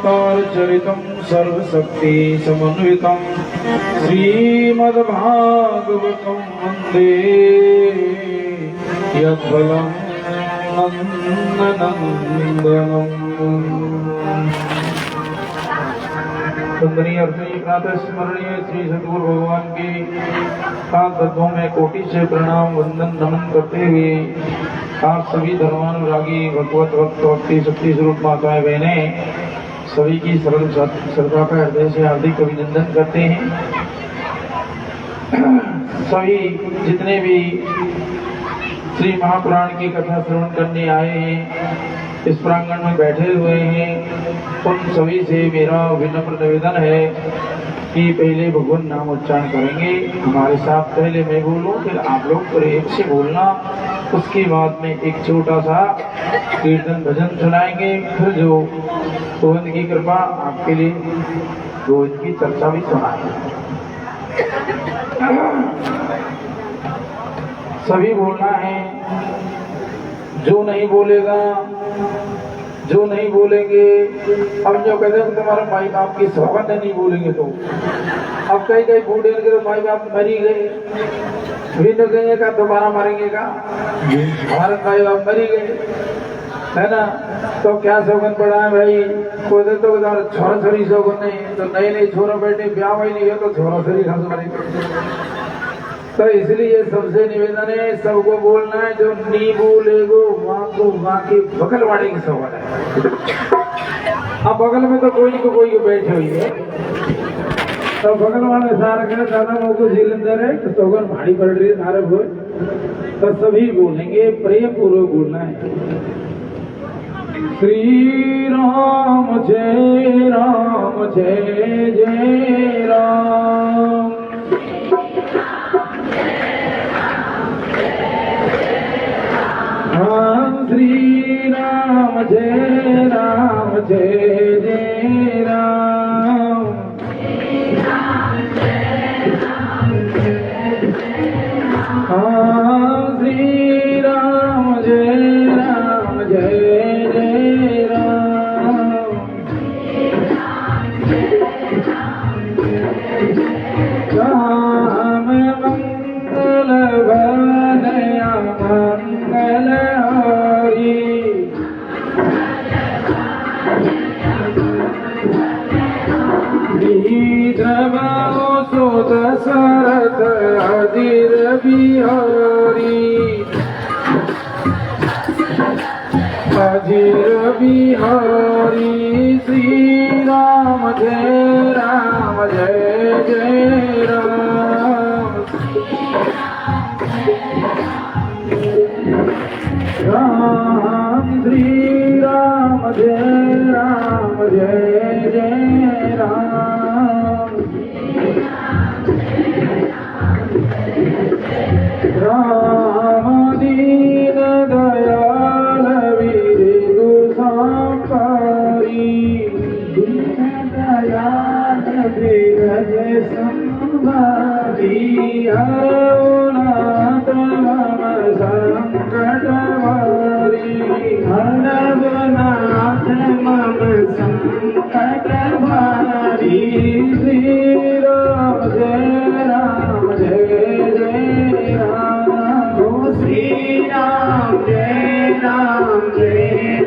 अवतार चरितम सर्वशक्ति समन्वितम श्रीमद्भागवतम वंदे यद्फलम नंदनंदनम। वंदनीय प्रातः स्मरणीय श्री सद्गुरु भगवान की पांच तत्वों में कोटि से प्रणाम वंदन नमन करते हुए आप सभी धर्मानुरागी भगवत भक्त भक्ति शक्ति स्वरूप माताएं बहनें सभी की सरल श्रद्धा का हृदय से हार्दिक अभिनंदन करते हैं। सभी जितने भी श्री महापुराण की कथा श्रवण करने आए हैं, इस प्रांगण में बैठे हुए हैं, उन सभी से मेरा विनम्र निवेदन है कि पहले भगवान नाम उच्चारण करेंगे हमारे साथ। पहले मैं बोलूं फिर आप लोग प्रेम से बोलना, उसके बाद में एक छोटा सा कीर्तन भजन सुनाएंगे, फिर जो गोविंद की कृपा आपके लिए गोविंद की चर्चा भी सुनाएंगे। सभी बोलना है, जो नहीं बोलेगा जो नहीं बोलेंगे, अब जो कहते हैं तुम्हारे माई बाप की सौगंध नहीं बोलेंगे तो अब कई कई बूढ़े तो माई बाप मरी गए, फिर गए का दोबारा मरेंगे का, हमारे माई बाप मरी गए है ना, तो क्या सौगंध पड़ा है भाई। कोई तो छोरा छोरी सौगंध नहीं, तो नए नए छोरा बेटे ब्याह ही नहीं है तो छोरा छोरी खस मरे। तो इसलिए सबसे निवेदन है सबको बोलना है, जो नी बोलेगो वहाँ को वहाँ की बगल वाले की सौगंध है। अब बगल में तो कोई को कोई बैठे हुई है, तो बगल वाले सारे कहे दादा वो को जिलेंदर है तो सौगंध भारी पड़ रही है सारे बोल, तो सभी बोलेंगे, प्रेम पूर्वक बोलना है। श्री राम जय जय राम। श्री राम जय जय राम। श्री राम जय जय राम। राम मंगल वनया मंगल तो दशरथ अधीर बिहारी, अधीर बिहारी। श्री राम जय जय राम। राम श्री राम जय जय राम। राम दीन दयाल विदु संपारी, दीन दयाल विरज संभारी। हरनाथ मम संकट हारी, हरनाथ मम संकट हारी। श्री राम जय जय राम। श्री राम जय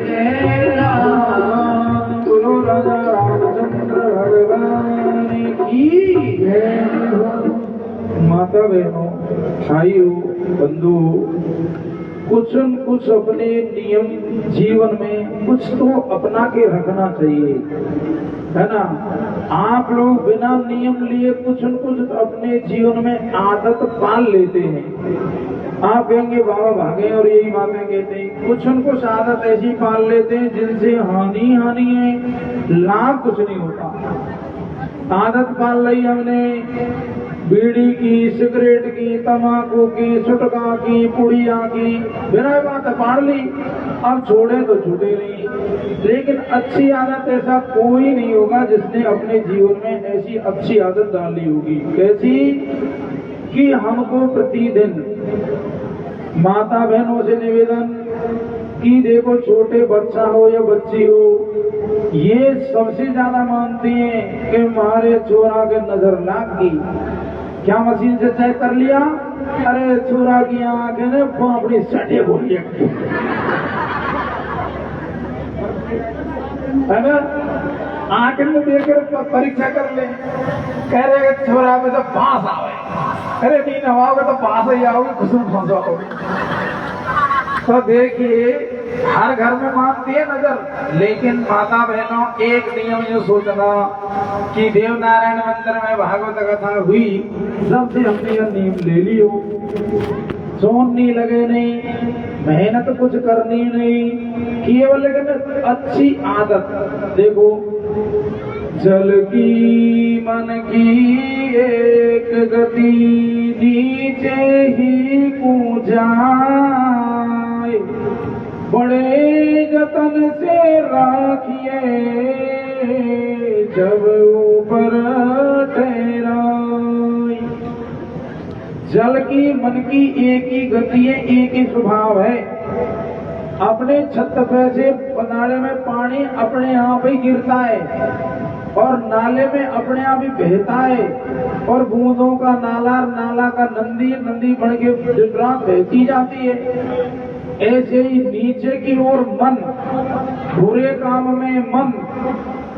जय राम। बोलो राजा रामचंद्र भगवान की जय। माता बहनों, भाइयों, बंधु, कुछ न कुछ अपने नियम जीवन में कुछ तो अपना के रखना चाहिए, है ना। आप लोग बिना नियम लिए कुछ न कुछ अपने जीवन में आदत पाल लेते हैं। आप कहेंगे बाबा भागे और यही बातें कहते हैं, कुछ न कुछ आदत ऐसी पाल लेते हैं जिनसे हानि है, लाभ कुछ नहीं होता। आदत पाल ली हमने बीड़ी की, सिगरेट की, तम्बाकू की, सुटका की, पुड़िया की, बिना बात पाड़ ली, अब छोड़े तो छूटे नहीं। लेकिन अच्छी आदत ऐसा कोई नहीं होगा जिसने अपने जीवन में ऐसी अच्छी आदत डाली होगी। कैसी कि हमको प्रतिदिन माता बहनों से निवेदन कि देखो, छोटे बच्चा हो या बच्ची हो, ये सबसे ज्यादा मानती हैं कि हमारे चोरा के नजर लाग गई। क्या मशीन से चेक कर लिया? अरे चोरा की आंखें ने अपनी सटे बोली है ना, आंख में देखकर परीक्षा कर ले। कह रहे छोरा में तो पास आवे, अरे नहीं नवाओगे तो पास ही आओगे, खुशबू फंसाओगे। तो देखिए हर घर में मानती है नजर, लेकिन माता बहनों एक नियम ये सोचना कि देव नारायण मंदिर में भागवत कथा हुई, सबसे हमने यह नियम ले लियो, सोन नहीं लगे नहीं, मेहनत कुछ करनी नहीं, केवल लेकिन अच्छी आदत। देखो जल की मन की एक गति नीचे ही कूजाए, बड़े जतन से राखिए जब ऊपर ठहराए। जल की मन की एक ही गति है, एक ही स्वभाव है। अपने छत पे से नाले में पानी अपने आप ही गिरता है और नाले में अपने आप ही बहता है, और बूंदों का नाला, नाला का नंदी, नंदी बन के विभ्रांत बहती जाती है। ऐसे ही नीचे की ओर मन, बुरे काम में मन।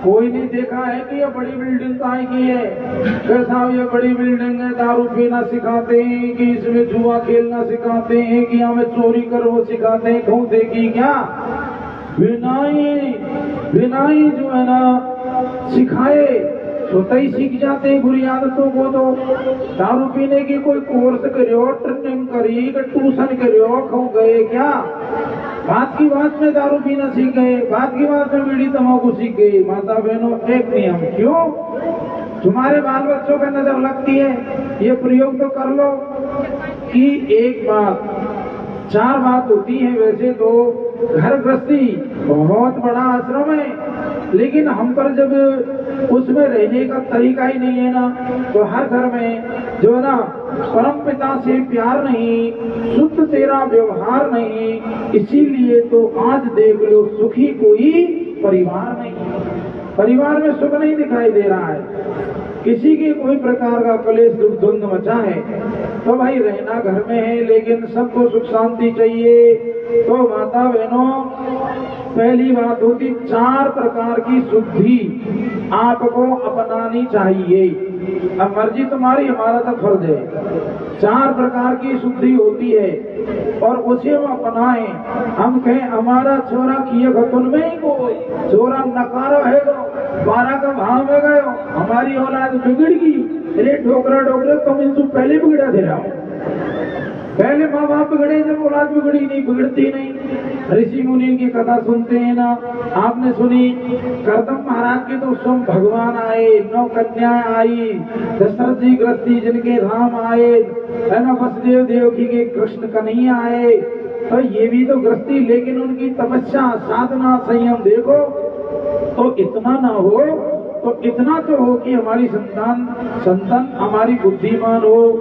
कोई नहीं देखा है कि ये बड़ी बिल्डिंग काय की है, कैसा ये बड़ी बिल्डिंग है, दारू पीना सिखाते हैं कि इसमें जुआ खेलना सिखाते हैं कि हमें चोरी करो सिखाते हैं, खूब देखी क्या? विनाई जो है ना सिखाए स्वतः ही सीख जाते हैं बुरी आदतों को। तो दारू पीने की कोई कोर्स करो, ट्रेनिंग करी, ट्यूशन करो, खूब गए क्या? बात की बात में दारू पीना सीख गए, बात की बात में बीड़ी तंबाकू सीख गई। माता बहनों एक नियम, क्यों? तुम्हारे बाल बच्चों का नजर लगती है, ये प्रयोग तो कर लो कि एक बात, चार बात होती है। वैसे तो घर गृहस्थी बहुत बड़ा आश्रम है, लेकिन हम पर जब उसमें रहने का तरीका ही नहीं है ना, तो हर घर में जो है ना परम पिता से प्यार नहीं, शुद्ध तेरा व्यवहार नहीं, इसीलिए तो आज देख लो सुखी कोई परिवार नहीं, परिवार में सुख नहीं दिखाई दे रहा है। किसी की कोई प्रकार का कलेश दुख द्वंद मचा है तो भाई रहना घर में है, लेकिन सबको सुख शांति चाहिए। तो माता बहनों पहली बात होती, चार प्रकार की शुद्धि आपको अपनानी चाहिए। अब मर्जी तुम्हारी, हमारा तो फर्ज है। चार प्रकार की शुद्धि होती है और उसे हम अपनाएं। हम कहें हमारा छोरा किए खतुन में ही को छोरा नकारा है, 12 का भाव में गयो, हमारी औलाद बिगड़ गई। अरे ठोकरा ठोकरे तुम इनसे पहले बिगड़ा दे रहा हो। पहले माँ बाप बिगड़े, जब औलाद बिगड़ी नहीं, बिगड़ती नहीं। ऋषि मुनि की कथा सुनते हैं ना, आपने सुनी करदम महाराज के तो स्वयं भगवान आए, 9 कन्याएं आई, दशरथ जी गृहस्थी जिनके धाम आए, है ना, वसुदेव देवकी के कृष्ण कन्हैया आए। तो ये भी तो गृहस्थी, लेकिन उनकी तपस्या साधना संयम देखो। तो इतना ना हो तो इतना तो हो कि हमारी संतान हमारी बुद्धिमान हो।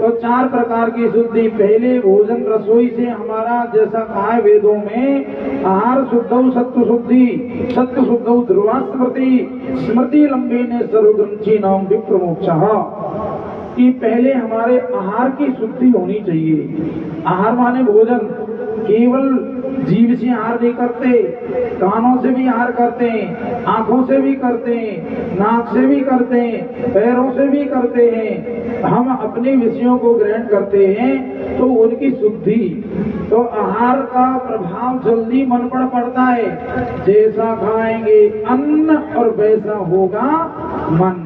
तो चार प्रकार की शुद्धि, पहले भोजन रसोई से हमारा जैसा कहा है वेदों में, आहार शुद्धौ सत्व शुद्धि, सत्व शुद्धौ ध्रुवा स्मृति, स्मृति लंबे ने सर्वग्रंथी नाम विप्रमोक्षः। कि पहले हमारे आहार की शुद्धि होनी चाहिए। आहार माने भोजन, केवल जीभ से आहार नहीं करते, कानों से भी आहार करते हैं, आंखों से भी करते हैं, नाक से भी करते हैं, पैरों से भी करते हैं। हम अपने विषयों को ग्रहण करते हैं तो उनकी शुद्धि। तो आहार का प्रभाव जल्दी मन पर पड़ता है। जैसा खाएंगे अन्न और वैसा होगा मन,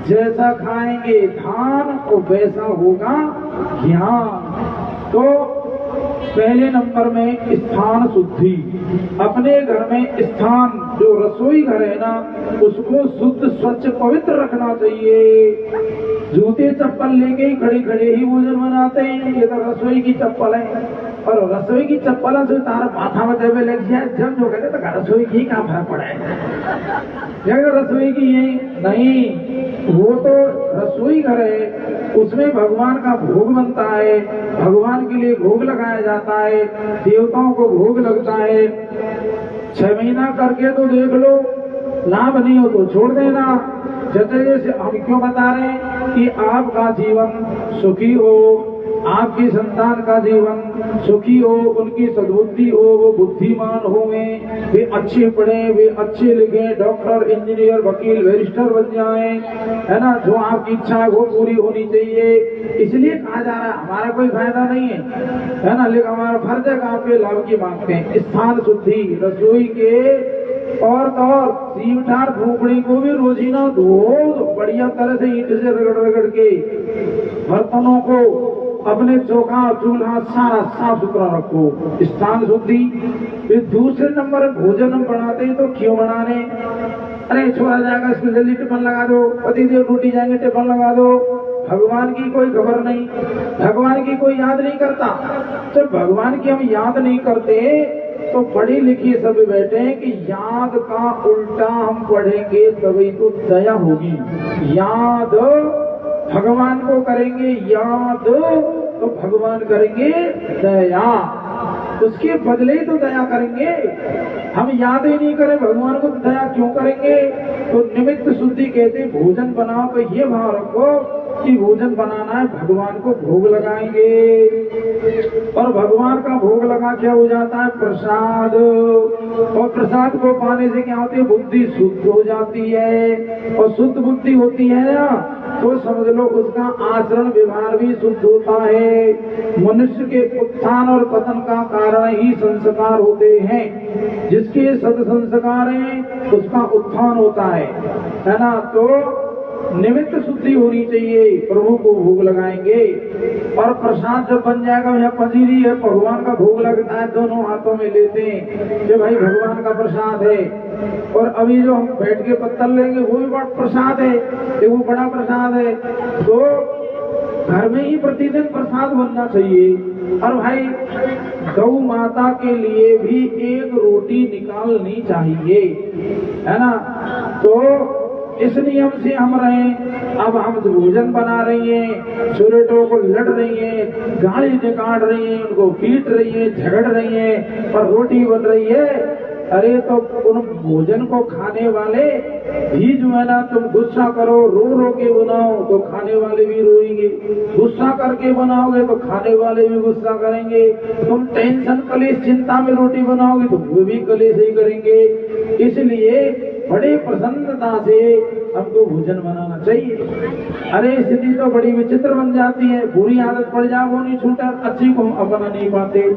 जैसा खाएंगे धान और वैसा होगा ज्ञान। तो पहले नंबर में स्थान शुद्धि। अपने घर में स्थान, जो रसोई घर है ना, उसको शुद्ध स्वच्छ पवित्र रखना चाहिए। जूते चप्पल लेके ही खड़े खड़े ही भोजन बनाते हैं, ये तो रसोई की चप्पल है। और रसोई की चप्पल से तारा माथा में देवे लग जाए, जब जो कहते तो रसोई की क्या फर्क पड़ा है, रसोई की है नहीं, वो तो रसोई घर है, उसमें भगवान का भोग बनता है, भगवान के लिए भोग लगाया जाता है, देवताओं को भोग लगता है। 6 महीना करके तो देख लो, लाभ नहीं हो तो छोड़ देना। जैसे से हम क्यों बता रहे हैं कि आपका जीवन सुखी हो, आपकी संतान का जीवन सुखी हो, उनकी सद्बुद्धि हो, वो बुद्धिमान हो, वे अच्छे पढ़े, वे अच्छे लिखे, डॉक्टर, इंजीनियर, वकील, बैरिस्टर बन जाए, है ना। जो आपकी इच्छा है वो पूरी होनी चाहिए। इसलिए कहा जा रहा है हमारा कोई फायदा नहीं है ना, लेकिन हमारा फर्ज है काम के लाभ की मांगते हैं। स्थान शुद्धि, रसोई के और सीवठार भूखड़ी को भी रोजीना धो, बढ़िया तरह से ईंट से रगड़ रगड़ के बर्तनों को, अपने चौका चूल्हा सारा साफ सुथरा रखो। स्थान शुद्धि। फिर दूसरे नंबर भोजन हम बनाते हैं तो क्यों बना रहे? अरे छोड़ा जाएगा इसको, जल्दी टिफिन लगा दो, पति देव ड्यूटी जाएंगे टिफिन लगा दो। भगवान की कोई खबर नहीं, भगवान की कोई याद नहीं करता। तो भगवान की हम याद नहीं करते तो पढ़े लिखे सब बैठे हैं कि याद का उल्टा हम पढ़ेंगे तभी तो दया होगी। याद भगवान को करेंगे याद तो भगवान करेंगे दया, उसके बदले ही तो दया करेंगे। हम याद ही नहीं करें भगवान को, दया क्यों करेंगे? तो निमित्त शुद्धि कहते भोजन बनाओ तो ये भाव रखो कि भोजन बनाना है, भगवान को भोग लगाएंगे। और भगवान का भोग लगा क्या हो जाता है? प्रसाद। और प्रसाद को पाने से क्या होती है? बुद्धि शुद्ध हो जाती है। और शुद्ध बुद्धि होती है ना तो समझ लो उसका आचरण व्यवहार भी शुद्ध होता है। मनुष्य के उत्थान और पतन का कारण ही संस्कार होते हैं। जिसके सत्संस्कार हैं उसका उत्थान होता है ना। तो निमित्त शुद्धि होनी चाहिए, प्रभु को भोग लगाएंगे। और प्रसाद जब बन जाएगा, यहाँ पंजीरी है, भगवान का भोग लगता है, दोनों हाथों में लेते हैं कि भाई भगवान का प्रसाद है। और अभी जो हम बैठ के पत्तल लेंगे वो भी बड़ा प्रसाद है, वो बड़ा प्रसाद है। तो घर में ही प्रतिदिन प्रसाद बनना चाहिए। और भाई गौ माता के लिए भी एक रोटी निकालनी चाहिए, है ना। तो इस नियम से हम रहे। अब हम भोजन बना रही हैं, चुरेटों को लड़ रही हैं, गाली निकाल रही हैं, उनको पीट रही हैं, झगड़ रही हैं, और रोटी बन रही है। अरे तो उन भोजन को खाने वाले भी जो है ना, तुम गुस्सा करो, रो रो के बनाओ तो खाने वाले भी रोएंगे, गुस्सा करके बनाओगे तो खाने वाले भी गुस्सा करेंगे। तुम टेंशन कलेश चिंता में रोटी बनाओगे तो वो भी कलेश ही करेंगे। इसलिए बड़े प्रसन्नता से हमको भोजन बनाना चाहिए। अरे स्थिति तो बड़ी विचित्र बन जाती है, बुरी आदत पड़ जाए वो नहीं छूटा, अच्छी को हम अपना नहीं पाते।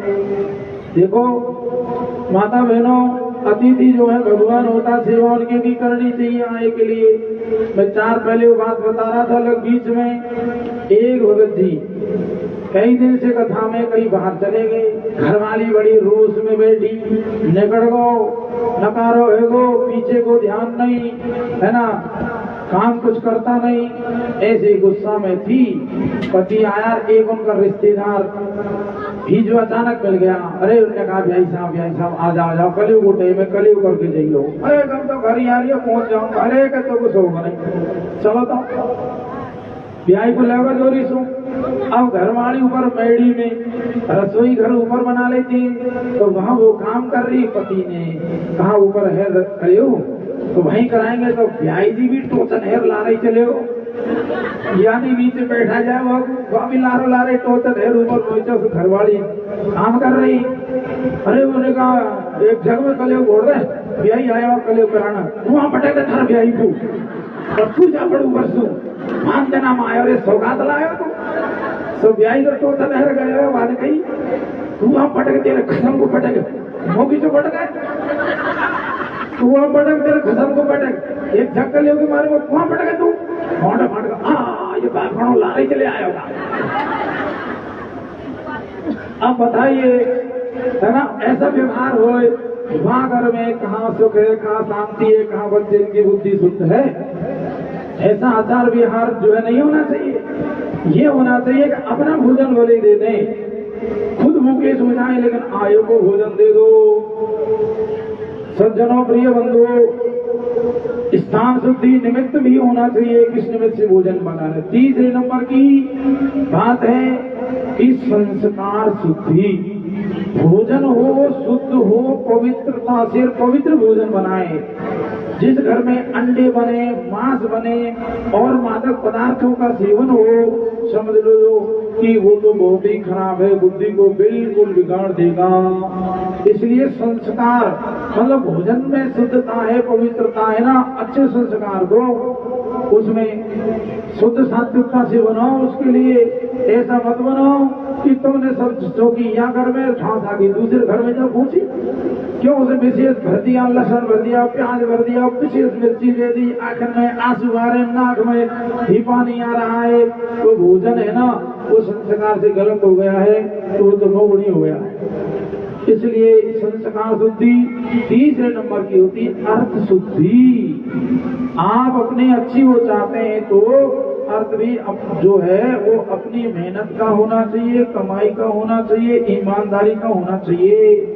देखो माता बहनों, अतिथि जो है भगवान होता, सेवा उनकी भी करनी चाहिए आए के लिए। मैं चार पहले वो बात बता रहा था, लग बीच में एक भगत जी कई दिन से कथा में कहीं बाहर चले गए, घरवाली बड़ी रोष में बैठी, निकड़ गो नकारो है गो, पीछे को ध्यान नहीं, है ना, काम कुछ करता नहीं, ऐसे गुस्सा में थी। पति आया, एक उनका रिश्तेदार भी जो अचानक मिल गया। अरे उन्होंने कहा भाई साहब आ जाओ कलयुग उठे, मैं कलयुग करके जाइए लो। अरे कम तो घर ही आ रही है, पहुंच जाऊंगा। अरे तो कुछ होगा नहीं, चलो तो ब्याई को लगा जोरी सो। अब घरवाली ऊपर मैडी में रसोई घर ऊपर बना लेती, तो वहाँ वो काम कर रही, पति ने कहा ऊपर है कलयुग तो वहीं कराएंगे। तो ब्याई जी भी टोचन हेर ला रही चले हो, यानी नीचे बैठा जाए वो भी ला रहे टोचन हेर ऊपर पहुंचा, तो घरवाली काम कर रही। अरे उन्होंने कहा एक जग में कलयुग घोड़ दे, ब्याई आया कलयुग कराना, वहां पटेगा थारा ब्याई को और तू जा पड़ू परसों मान देना माया रे सौगात लाया तो ब्याई तो टोचन हेर गए बाद कही तू वहां पटक, तेरे खसम को पटक, मोगी जो पटक है तू वहां पटक, तेरे खसम को पटक, एक झक्का ले मारे वो वहां पटक तू मोटा फटका। ये बात बड़ो लारे चले आया होगा। अब बताइए, है ना, ऐसा व्यवहार हो वहां घर में कहाँ सुख है, कहाँ शांति है, कहाँ बच्चे की बुद्धि शुद्ध है। ऐसा आचार व्यवहार जो है नहीं होना चाहिए। ये होना चाहिए कि अपना भोजन भले दे दें, खुद भूखे सो जाए लेकिन आयु को भोजन दे दो। सज्जनों प्रिय बंधुओं, स्थान शुद्धि निमित्त भी होना चाहिए, किस निमित्त से भोजन बना है। तीसरे नंबर की बात है कि संस्कार शुद्धि, भोजन हो शुद्ध हो, पवित्रता से पवित्र भोजन बनाए। जिस घर में अंडे बने, मांस बने और मादक पदार्थों का सेवन हो, समझ लो कि वो तो बहुत ही खराब है, बुद्धि को बिल्कुल बिगाड़ देगा। इसलिए संस्कार मतलब भोजन में शुद्धता है, पवित्रता है ना, अच्छे संस्कार दो, उसमें शुद्ध सात्विकता से बनाओ। उसके लिए ऐसा मत बनाओ कि तुमने सब चौकी यहाँ घर में ठास आ गई, दूसरे घर में जाओ पूछी क्यों, उसे विशेष भर दिया, लहसुन भर दिया, प्याज भर दिया, विशेष मिर्ची दे दी, आंख में आंसू आ रहे, नाक में ही पानी आ रहा है, तो भोजन है ना वो संस्कार से गलत हो गया है, तो वो तो मोहनी हो गया है। इसलिए संस्कार शुद्धि तीसरे नंबर की होती है अर्थ शुद्धि। आप अपनी अच्छी हो चाहते हैं तो अर्थ भी जो है वो अपनी मेहनत का होना चाहिए, कमाई का होना चाहिए, ईमानदारी का होना चाहिए।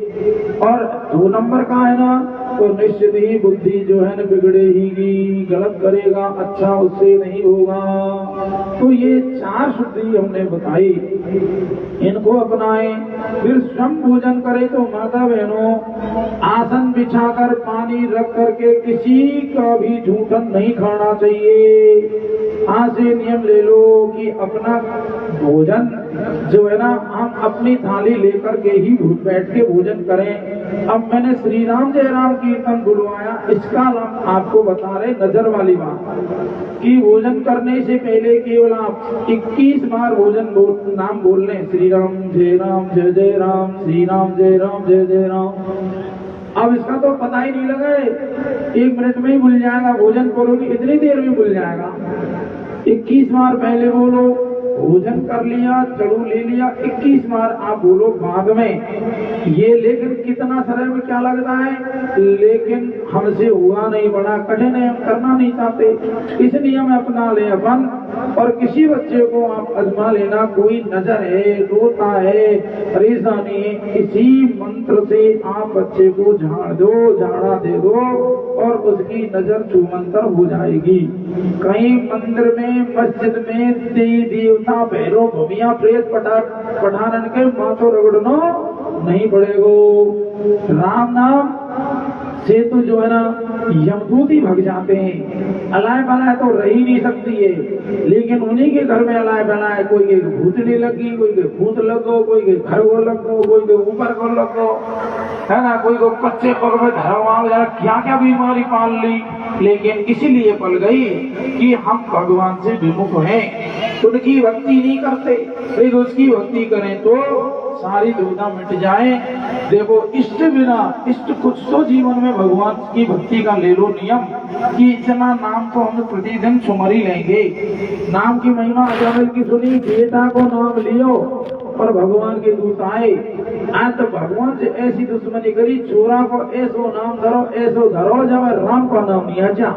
और 2 नंबर का है ना तो निश्चित ही बुद्धि जो है ना बिगड़ेगी, गलत करेगा, अच्छा उससे नहीं होगा। तो ये 4 शुद्धि हमने बताई, इनको अपनाएं। फिर स्वयं भोजन करें तो माता बहनों आसन बिछाकर पानी रख करके किसी का भी झूठन नहीं खाना चाहिए। आज से नियम ले लो कि अपना भोजन जो है ना हम अपनी थाली लेकर के ही बैठ के भोजन करें। अब मैंने श्री राम जय राम कीर्तन बुलवाया, इसका नाम आपको बता रहे नजर वाली बात कि भोजन करने से पहले केवल आप 21 बार भोजन नाम बोल लें, श्री राम जय राम, श्री राम जय जय राम। अब इसका तो पता ही नहीं लगा, 1 मिनट में ही भूल जाएगा, भोजन करोगे इतनी देर में भूल जाएगा। 21 बार पहले बोलो, भोजन कर लिया, चढ़ू ले लिया, 21 बार आप बोलो बाद में। ये लेकिन कितना सरल में क्या लगता है, लेकिन हमसे हुआ नहीं, बड़ा कठिन है, हम करना नहीं चाहते। इस नियम अपना ले अपन, और किसी बच्चे को आप आजमा लेना, कोई नजर है, रोता है, परेशानी है, इसी मंत्र से आप बच्चे को झाड़ दो, झाड़ा दे दो और उसकी नजर छूमंतर हो जाएगी। कहीं मंदिर में, मस्जिद में देवी देवता, भैरव भूमिया, प्रेत पठानन के माथों रगड़ना नहीं पड़ेगो। राम नाम से तो जो है ना यमदूत ही भग जाते हैं, अलाय बलाय तो रह ही नहीं सकती है, लेकिन उन्हीं के घर में अलाय बलाय, कोई के भूतनी लगी, कोई के भूत लगो, कोई के घर को लगो, कोई के ऊपर को लगो, है ना, कोई को कच्चे पग में धरवा, क्या क्या बीमारी पाल ली, लेकिन इसीलिए पल गई कि हम भगवान से विमुख हैं, उनकी भक्ति नहीं करते। फिर उसकी भक्ति करें तो सारी दुविधा मिट जाए। देखो इष्ट बिना, इष्ट कुछ तो जीवन में भगवान की भक्ति का ले लो नियम कि इतना नाम तो हम प्रतिदिन सुमर ही लेंगे। नाम की महिमा अजमल की सुनी, बेटा को नाम लियो और भगवान के दूत आए। आज तो भगवान से ऐसी दुश्मनी करी, चोरा को ऐसो नाम धरो, ऐसो धरो जब राम का नाम नहीं आचा।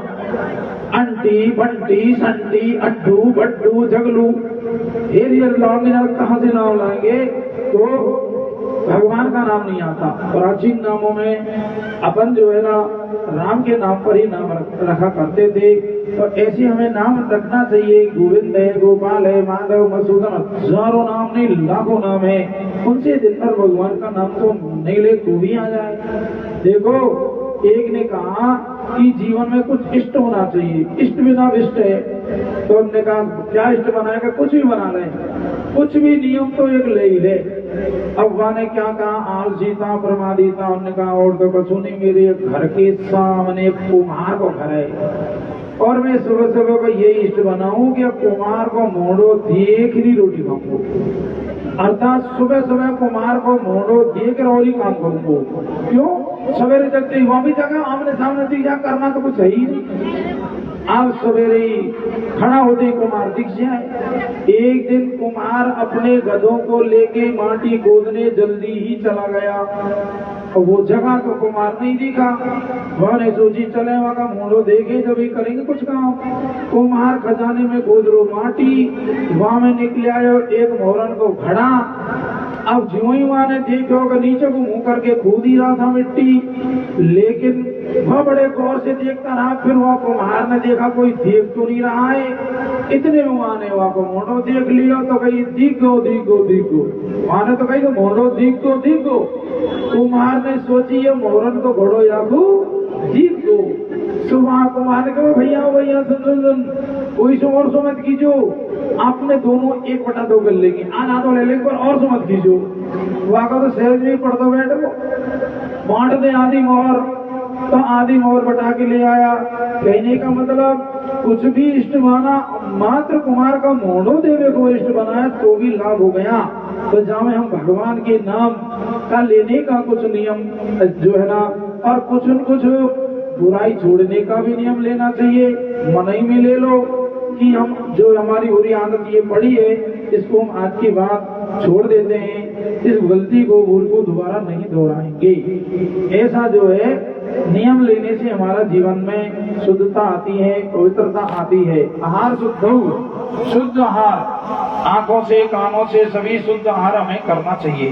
अंटी बंटी संटी अड्डू बड्डू जगलू, कहाँ से नाम लाएंगे, तो भगवान का नाम नहीं आता। प्राचीन नामों में अपन जो है ना राम के नाम पर ही नाम रखा करते थे, तो ऐसे हमें नाम रखना चाहिए। गोविंद है, गोपाल है, माधव, मधुसूदन, हजारों नाम नहीं लाखों नाम है, उनसे दिन भर भगवान का नाम तो नहीं ले तो भी आ जाए। देखो एक ने कहा कि जीवन में कुछ इष्ट होना चाहिए, इष्ट बिना इष्ट है, तो उन्होंने कहा क्या इष्ट बनाएगा, कुछ भी बना ले, कुछ भी नियम तो एक ले ही ले। अब वह ने क्या कहा, आलसीता प्रमादीता, उन्होंने कहा और तो कुछ नहीं, मेरे घर के सामने कुम्हार को घर है और मैं सुबह सुबह को ये इष्ट बनाऊं कि कुम्हार को मोड़ो देख ही रोटी खाऊंगो, अर्थात सुबह सुबह कुम्हार को मोड़ो देख और ही काम करूंगो। क्यों, सवेरे जगते ही वहां भी जगह आमने सामने दिख जा, करना तो कुछ है ही नहीं। अब सवेरे ही खड़ा होते कुम्हार दिख जाए। एक दिन कुम्हार अपने गधों को लेके माटी खोदने जल्दी ही चला गया, वो जगह तो कुम्हार नहीं दिखा। वह ने सोची चले वहां का मोड़ो देखे जब ही करेंगे कुछ काम। कुम्हार खजाने में खोद रो माटी, वहां में निकले आयो एक मोहरन को घड़ा। अब ज्यों ही वहां ने देखो नीचे को मुंह करके खोद ही रहा था मिट्टी, लेकिन वह बड़े गौर से देखता रहा। फिर वह कुम्हार ने देखा कोई देख तो नहीं रहा है, इतने में वहां ने वहां को मोड़ो देख लिया तो कही दिखो दिखो दिखो, वहां ने तो कही मोड़ो दिखो दिखो। कुम्हार ने सोची ये मोहरन को घोड़ो यागू दिखो, तो वहां को मान के भैया भैया सुन कोई सो और सो मत कीजो, आपने दोनों 1/2 कर लेंगे, आधा ले लेंगे पर और सो मत कीजो। वहां का तो सहज में पढ़ दो बैठ को बांट दे आधी मोहर, तो आधी मोहर बटा के ले आया। कहने का मतलब कुछ भी इष्ट माना, मात्र कुमार का मोड़ो देवे को इष्ट बनाया तो भी लाभ हो गया। तो जहाँ में हम भगवान के नाम का लेने का कुछ नियम जो है ना, और कुछ न कुछ बुराई छोड़ने का भी नियम लेना चाहिए। मनई में ले लो कि हम जो हमारी बुरी आदत ये पड़ी है इसको हम आज की बात छोड़ देते हैं, इस गलती को भूल को दोबारा नहीं दोहराएंगे। ऐसा जो है नियम लेने से हमारा जीवन में शुद्धता आती है, पवित्रता आती है। आहार शुद्ध आहार, आंखों से कानों से सभी शुद्ध आहार हमें करना चाहिए।